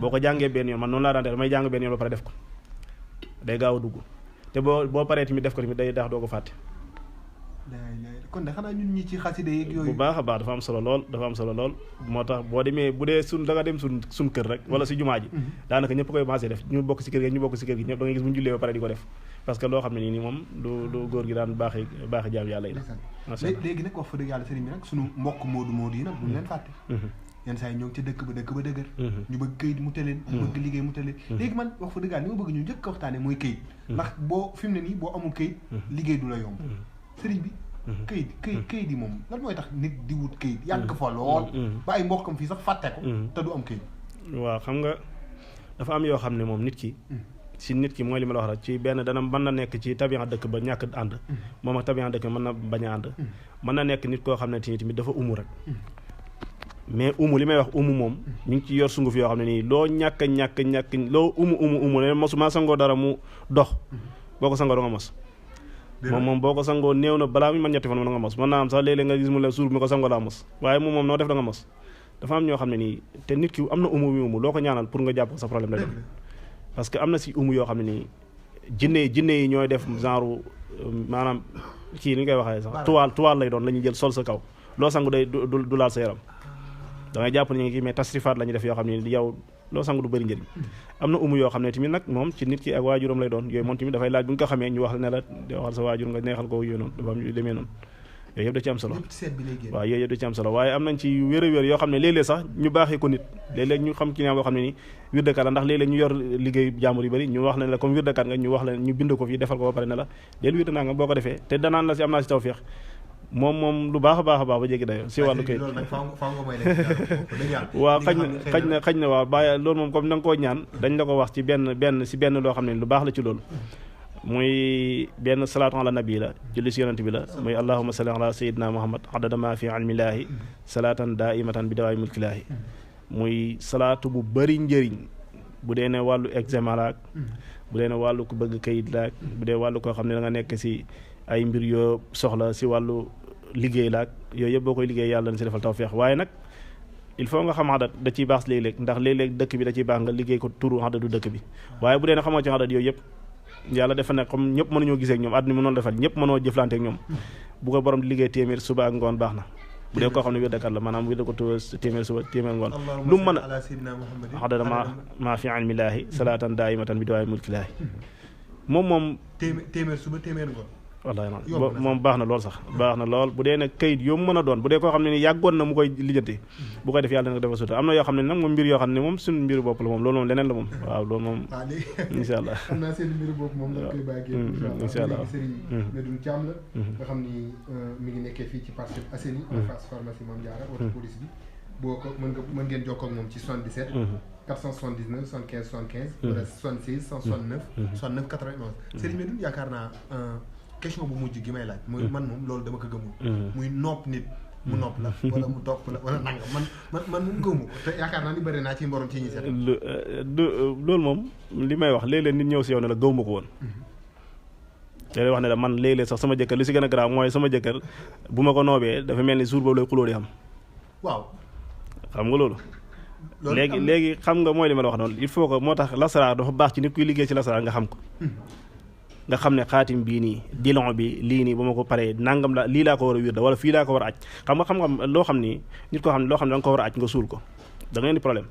Speaker 3: boo ko jàngee benn yoon man noonu laa daan def damay jàng benn yoon ba pare def ko day gaaw a dugg te boo paree tamit def ko tamit day daax doo ko fàtte
Speaker 2: kon de xanaa ñun ñi ci xasida yeeg yooyu
Speaker 3: bu baax a baax dafa am solo lool moo tax boo demee bu dee da nga dem suñ kër rek wala si jumaa ji daanaka ñëpp koy commencé def ñu bokk si kër gi ñëpp da ngay gis bu ñu jullee ba pare di ko def parce que loo xam ne nii moom lu góor gi daan baaxi jaam yàlla yi la
Speaker 2: léegi nag wax fa dëgg yàlla sëriñ bi nag suñu mbokk moodu yi nag buñu leen fàtte yenn saa yi ñoo ngi ci dëkk ba dëgër ñu bëgg këyit mu tëleen ñu bëgg liggéey mu tëleen léegi man wax fa dëgg yàlla li ma bëgg ñu njëkk a waxtaane mooy këyit ndax boo fi mu ne nii boo amul këyit liggéey du la yomb sëriñ bi këyit yi moom lan mooy tax nit di wut këyit yàgg fa lool ba ay mbokkam fii sax fàtte ko te du am këyit
Speaker 3: waaw xam nga dafa am yoo xam ne moom nit ki mooy li ma la wax rek ci benn dana mën na nekk ci tabian dëkk ba ñàkk ànd moom ak tabian dëkk mën na bañ a ànd mën na nekk nit koo xam ne tamit dafa umu rek mais li may wax moom ñu ngi ci yor sunguf yoo xam ne nii loo ñàkk loo umu ne mosuma sangoo dara mu dox boo ko sangoo da nga mos moom boo ko sangoo néew na balaa muy mën ñetti fan mën nga mos mën naa am sax léeg-léeg nga gis mu la suur mi ko sangoo laa mos waaye moom noo def da nga mos dafa am ñoo xam ne nii te nit ki am na loo ko ñaanal pour nga jàpp ko sa problème la dem parce que am na si yoo xam ne nii jinne yi ñooy def genre maanaam kii ni ñu koy waxee sax tuwaal lay doon la ñuy jël sol sa kaw loo sangu day du laal sa yaram da ngay jàpp ne ñu ngi kii mais tasrifaat la ñuy def yoo xam ne yow loo sang du bëri njëriñ am na umu yoo xam ne tamit nag moom ci nit ki ak waajuram lay doon yooyu moom tamit dafay laaj bu ñu ko xamee ñu wax ne la waxal sa waajur nga neexal ko yooyu noonu dafa am yu demee noonu yooyu yëpp da ci am solo waaw yooyu yëpp da ci am solo waaye am nañ ci wér yoo xam ne léeg-léeg sax ñu baaxee ko nit léeg-léeg ñu xam client boo xam ne ni wirdekat la ndax léeg-léeg ñu yor liggéey jàmbur yu bëri ñu wax la ne la comme wirdekat nga ñu wax la ñu bind ko fii defal ko ba pare ne la del wirde naa nga boo ko defee te danaan la si am naa si tawfeex moom lu baax a baax ba jéggi dayo si wàllu kayit waaw xaj na waaw bàyyi loolu moom comme da nga koo ñaan dañ la ko wax ci benn loo xam ne lu baax la ci loolu muy benn salaatu ala nabi la julli si yonent bi la muy allahumma salli ala sayyidina muhammad adada ma fi ilmillaahi salaatan daimatan bi dawaay mulkilaahi muy salaatu bu bëri njëriñ bu dee ne wàllu examen laak bu dee ne wàllu ku bëgg kayit laak bu dee wàllu koo xam ne da nga nekk si ay mbir yoo soxla si wàllu liggéey laak yooyu yëpp boo koy liggéey yàlla na si defal tawfeex waaye nag il faut nga xam xadat da ciy baax léeg-léeg ndax léeg-léeg dëkk bi da ciy baax nga liggéey ko turu xadatu dëkk bi waaye bu dee ne xamoo ci xadat yooyu yëpp yàlla defa ne comme ñëpp mënuñoo gisee ak ñoom àdduna mi noonu defal ñëpp mënoo jëflante ak ñoom bu ko borom di liggéey téeméer suba ak ngoon baax na bu dee koo xam ne wirdekat la maanaam wirde ko téeméer suba téeméer ngoon lu mu mën a xadada ma fi ilmillaahi salaatan daimatan bi dawaay mulkilaahi moom
Speaker 2: téeméer suba téeméer ngoon
Speaker 3: wallaay moom baax na lool sax baax na lool bu dee nag kayit yoo mën a doon bu dee koo xam ne ni yàggoon na mu koy lijjanti bu koy def yàlla na ko defal sutura am na yoo xam ne nag moom mbir yoo xam ne moom suñu mbiru bopp la moom loolu moom leneen la moom waaw loolu moom insha allah
Speaker 2: xam naa seen mbiru bopp moom dañ koy bàyyi insha allah Sérigne Medoune Thiam la nga xam ni mi ngi nekkee fii ci Parcelles Assainies en face pharmacie Mame Diarra wala police bi boo ko mën ngeen jokkoo ak moom ci 77 479 75 75 wala 76 169 69 91 Sérigne Medoune yaakaar naa question bu mujj gi may laaj mooy man moom loolu dama ko gëmul muy nopp nit mu nopp la wala mu topp la wala nanga man moom gëmu ko te yaakaar naa ni bëri naa ci mborom ci ñi seet
Speaker 3: loolu moom li may wax léeg-léeg nit ñëw si yow ne la gëwuma ko woon te lay wax ne la man léeg-léeg sax sama jëkkër li si gën a garaaw mooy sama jëkkër bu ma ko noobee dafa mel ni jour boobu lay xulóo di am
Speaker 2: waaw
Speaker 3: xam nga loolu léegi xam nga mooy li ma la wax noonu il faut que moo tax lasaraar dafa baax ci nit kuy liggéey ci lasaraar nga xam ko nga xam ne xaatim bii nii dilon bi lii nii ba ma ko paree nangam la lii laa ko war a wirda wala fii laa ko war a aj xam nga loo xam ni nit koo xam ne loo xam ne da nga ko war a aj nga suul ko da nga indi problème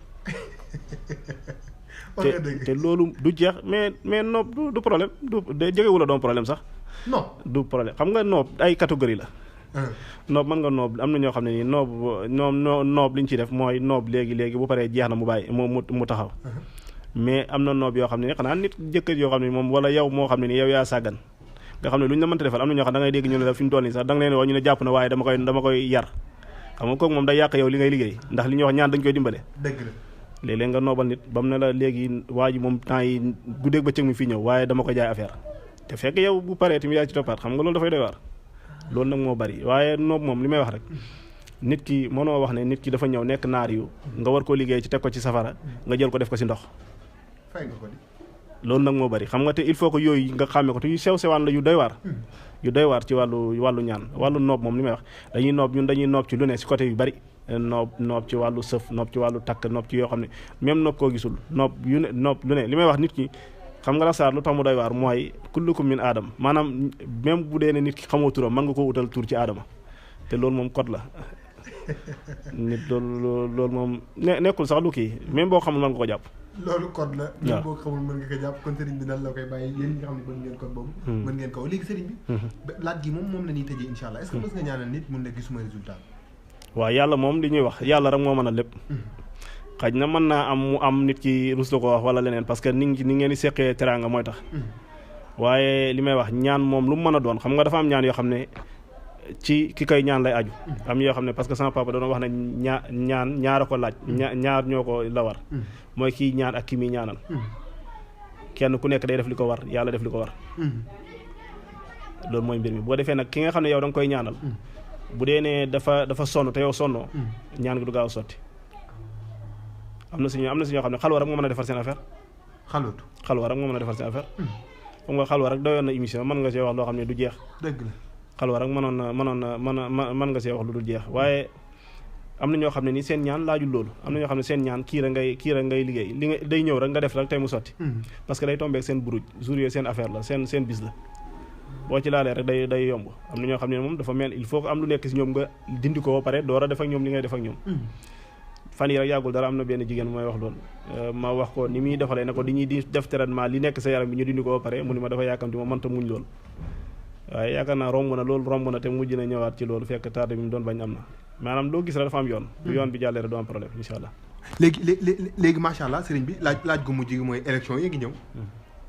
Speaker 3: te loolu du jeex mais noob du problème du jógewu la doon problème sax
Speaker 2: non
Speaker 3: du problème xam nga noob ay catégorie la noob mën nga noob am na ñoo xam ne nii noob li ñu ciy def mooy noob léegi bu paree jeex na mu bàyyi mu taxaw mais am na noob yoo xam ne xanaa nit jëkkër yoo xam ne moom wala yow moo xam ne ni yow yaa sàggan nga xam ne lu ñu la mënta defal am na ñoo xam da ngay dégg ñu ne la fi mu toll nii sax da nga leen wax ñu ne jàpp na waaye dama koy yar xam nga kooku moom day yàq yow li ngay liggéey ndax li ñuy wax ñaan dañ koy dimbale
Speaker 2: dëgg la
Speaker 3: léeg-léeg nga noobal nit ba mu ne la léegi waa ji moom temps yi guddeeg bëccëg mi fii ñëw waaye dama ko jaay affaire te fekk yow bu paree tamit yaa ci toppaat xam nga loolu dafay doy waar loolu nag moo bari waaye noob moom li may wax rek nit ki mënoo wax ne nit ki dafa ñëw nekk naar yu nga war koo liggéey ci teg ko ci safara nga jël ko def ko si ndox loolu nag moo bari xam nga te il faut que yooyu nga xàmme ko te yu sew sewaan la yu doy waar ci wàllu ñaan wàllu noob moom li may wax dañuy noob ci lu ne si côté yu bari noob ci wàllu sëf noob ci wàllu takk noob ci yoo xam ne même noob koo gisul noob lu ne li may wax nit ki xam nga lasaraar lu tax mu doy waar mooy kullukum min aadam maanaam même bu dee ne nit ki xamoo turam mën nga ko utal tur ci aadama te loolu moom code la nit loolu moom nekkul sax lu kii même boo xamul mën nga ko jàpp
Speaker 2: loolu code la même boo xamul mën nga ko jàpp kon sëriñ bi nan la koy bàyyi yéen ñi nga xam ne mën ngeen code boobu mën ngeen ko léegi sëriñ bi laaj gi moom la ñuy tëjee insha allah est-ce que mës nga ñaanal nit mun ne gisuma résultat waaw
Speaker 3: yàlla moom li ñuy wax yàlla rek moo mën a lépp xaj na mën naa mu am nit ki rus la ko wax wala leneen parce que ni ngeen di seqee teraanga mooy tax waaye li may wax ñaan moom lu mu mën a doon xam nga dafa am ñaan yoo xam ne ci ki koy ñaan lay aju am yoo xam ne parce que sama papa doon wax ne ñaara ko laaj ñaar ñoo ko la war mooy kii ñaan ak ki muy ñaanal kenn ku nekk day def li ko war yàlla def li ko war loolu mooy mbir mi boo defee nag ki nga xam ne yow da nga koy ñaanal bu dee ne dafa sonn te yow sonnoo ñaan gi du gaaw sotti am na si ñoo xam ne xalwa rek moo mën a defar seen affaire xalwa rek moo mën a defar seen affaire xam nga xalwa rek doyoon na émission mën nga see wax loo xam ne du jeex
Speaker 2: dëgg la
Speaker 3: xalwa rek mën nga see wax lu dul jeex waaye am na ñoo xam ne ni seen ñaan laajul loolu am na ñoo xam ne seen ñaan kii rek ngay liggéey li nga day ñëw rek nga def rek tey mu sotti parce que day tombeek seen buruj jour yooyu seen affaire la seen bis la boo ci laalee rek day yomb am na ñoo xam ne moom dafa mel il faut que am lu nekk si ñoom nga dindi ko ba pare door a def ak ñoom li ngay def ak ñoom fan yi rek yàggul dara am na benn jigéen mooy wax loolu ma wax ko ni muy defalee ne ko di def traitement li nekk sa yaram bi ñu dindi ko ba pare mu ni ma dafa yàkkamti ma mënta muñ loolu waaye yaakaar naa romb na te mujj na ñëwaat ci loolu fekk tardé bi mu doon bañ am na maanaam loo gis rek dafa am yoon bu yoon bi jàllee rek doo am problème incha allah
Speaker 2: léegi macha allah sëriñ bi laaj gu mujj gi mooy élection yi ngi ñëw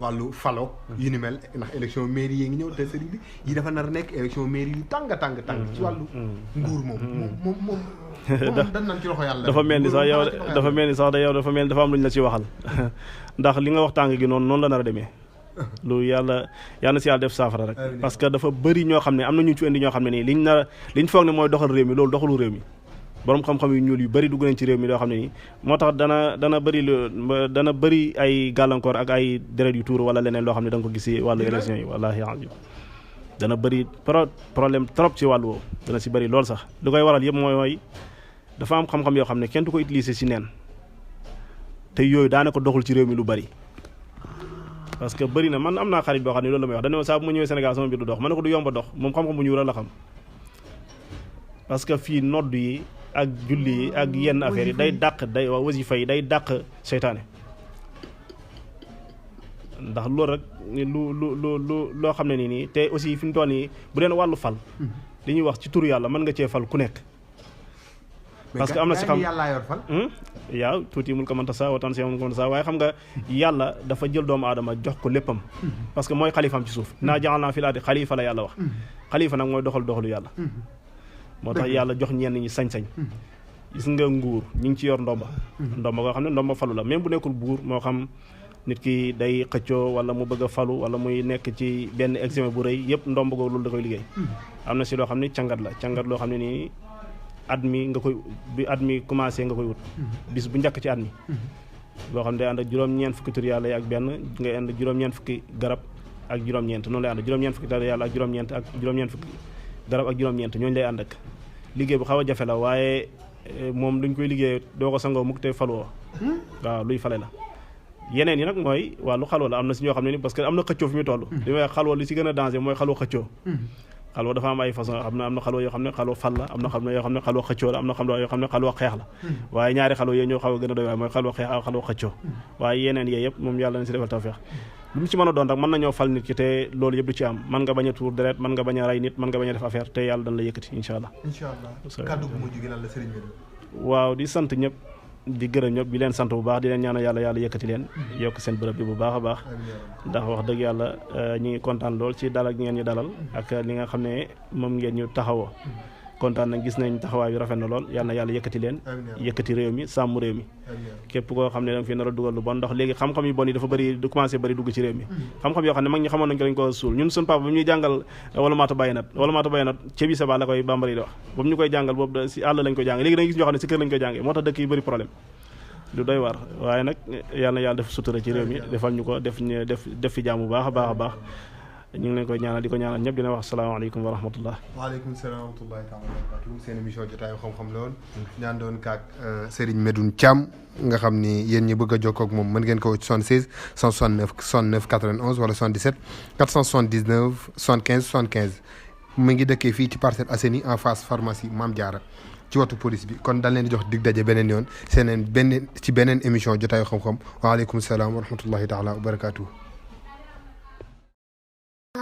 Speaker 2: wàllu falo yu ni mel ndax élection mairie yi ngi ñëw te sëriñ bi yi dafa nar a nekk élection mairie yu tàng ci wàllu nguur moom dañ naan ci loxo yàlla
Speaker 3: dafa mel ni sax yow dafa mel ni dafa am lu ñu la ci waxal ndax li nga wax tàng gi noonu la nar a demee lu yàlla na si yàlla def saafara rek parce que dafa bëri ñoo xam ne am na ñu ci indi ñoo xam ne nii liñ foog ne mooy doxal réew mi loolu doxalu réew mi borom xam-xam yu ñuul yu bëri dugg nañ ci réew mi loo xam ne nii moo tax dana bëri ay gàllankoor ak ay deret yu tuur wala leneen loo xam ne da nga ko gis ci wàllu élection yi wallahi dana bëri problème trop ci wàllu woowu dana si bëri lool sax lu koy waral yëpp mooy dafa am xam-xam yoo xam ne kenn du ko utiliser si neen te yooyu daanaka doxul ci réew mi lu bëri parce que bëri na man am naa xarit boo xam ne loolu la may wax dañu saa bu ma ñëwee Sénégal sama mbir du dox ma ne ko du yomba dox moom xam-xam bu ñu la xam parce que fii nodd yi ak julli yi ak yenn affaires yi day wasifa yi day dàq seytaane ndax loolu rek loo xam ne nii te aussi fi mu toll nii bu deen wàllu fal li ñuy wax ci turu yàlla mën nga cee fal ku nekk parce que am na si xam
Speaker 2: yàlla yor fal
Speaker 3: yaa tuuti mun ko mënta sa watan si mun ko mënta sa waaye xam nga yàlla dafa jël doomu aadama jox ko léppam parce que mooy xalifaam ci suuf naa jaxal naa fi laa di xalifa la yàlla wax xalifa nag mooy doxalu yàlla moo tax yàlla jox ñenn ñi sañ-sañ gis nga nguur ñi ngi ci yor ndomba koo xam ne ndomba falu la même bu nekkul buur moo xam nit ki day xëccoo wala mu bëgg a falu wala muy nekk ci benn examen bu rëy yëpp ndomba googu loolu da koy liggéey am na si loo xam ne càngat loo xam ne nii at mi commencé nga koy wut bis bu njëkk ci at mi boo xam ne day ànd ak juróom-ñeent fukki tur yàlla yi ak benn ngay ànd juróom-ñeent fukki garab ak juróom-ñeent noonu lay ànd juróom-ñeent fukki tur yàlla ak juróom-ñeent fukki garab ak juróom-ñeent ñooñu lay ànd ak liggéey bu xaw a jafe la waaye moom luñ koy liggéey doo ko sangoo mukk te faloo waaw luy fale la yeneen yi nag mooy wàllu xalwa la am na si ñoo xam ne ni parce que am na xëccoo fi muy toll li may xalwa li si gën a danger mooy xalwa xëccoo xalwa dafa am ay façon am na xalwa yoo xam ne xalwa fal la am na xam ne yoo xam ne xalwa xëccoo la am na xalwa yoo xam ne xalwa xeex la waaye ñaari xalwa yooyu ñoo xaw a gën a doy waaye mooy xalwa xeex ak xalwa xëccoo waaye yeneen yooyu yëpp moom yàlla na si defal tawfeex lu mu ci mën a doon rek mën nañoo fal nit ki te loolu yëpp du ci am mën nga bañ a tuur deret mën nga bañ a rey nit mën nga bañ a def affaire te yàlla dañ la yëkkati incha allah
Speaker 2: kàddu gu mujj gi lan la Serigne Medoune
Speaker 3: waaw di sant ñëpp di gërëm ñëpp di leen sant bu baax di leen ñaanal yàlla yëkkati leen yokk seen bërëb bi bu baax a baax ndax wax dëgg yàlla ñi ngi kontaan lool ci dalal gi ngeen ñu dalal ak li nga xam ne moom ngeen ñu taxawoo kontaan nañ gis nañ taxawaay bi rafet na lool yal na yàlla yëkkati leen yëkkati réew mi sàmm réew mi képp koo xam ne da nga fi nar a dugal lu bon ndax léegi xam-xam yu bon yi dafa bëri du commencé bëri dugg ci réew mi xam-xam yoo xam ne mag ñi xamoon nañ ko dañ ko suul ñun suñu papa ba ñuy jàngal wala maata bàyyi nat cebi saba la koy bambara yi di wax boobu ñu koy jàngal boobu si àll lañ koy jànge léegi da nga gis ñoo xam ne si kër lañ koy jànge moo tax dëkk yi bëri problème lu doy war waaye nag yal na yàlla def sutura ci réew mi defal ñu ko def fi jàmm bu baax a baax ñu ngi leen koy ñaanal di ko ñaanal ñëpp dina wax salaamaaleykum wa rahmatullah
Speaker 2: waaleykum salaam wa rahmatullahi taala wa barakatuh seen émission jotaayu xam-xam la woon ñaan doon kaak Sérigne Medoune Thiam nga xam ni yéen ñi bëgg a jokkoo ak moom mën ngeen ko 76 169 69 91 wala 77 479 75 75 mu ngi dëkkee fii ci Parcelles Assainies en face pharmacie Mame Diarra ci watu police bi kon dañ leen di jox dig daje beneen yoon ci beneen émission jotaayu xam-xam waaleykum salaam wa rahmatullahi taala wa barakatuh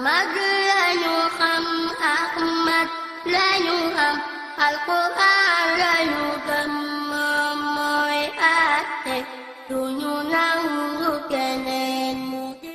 Speaker 1: mag lañu xam Ahmad lañu xam alquran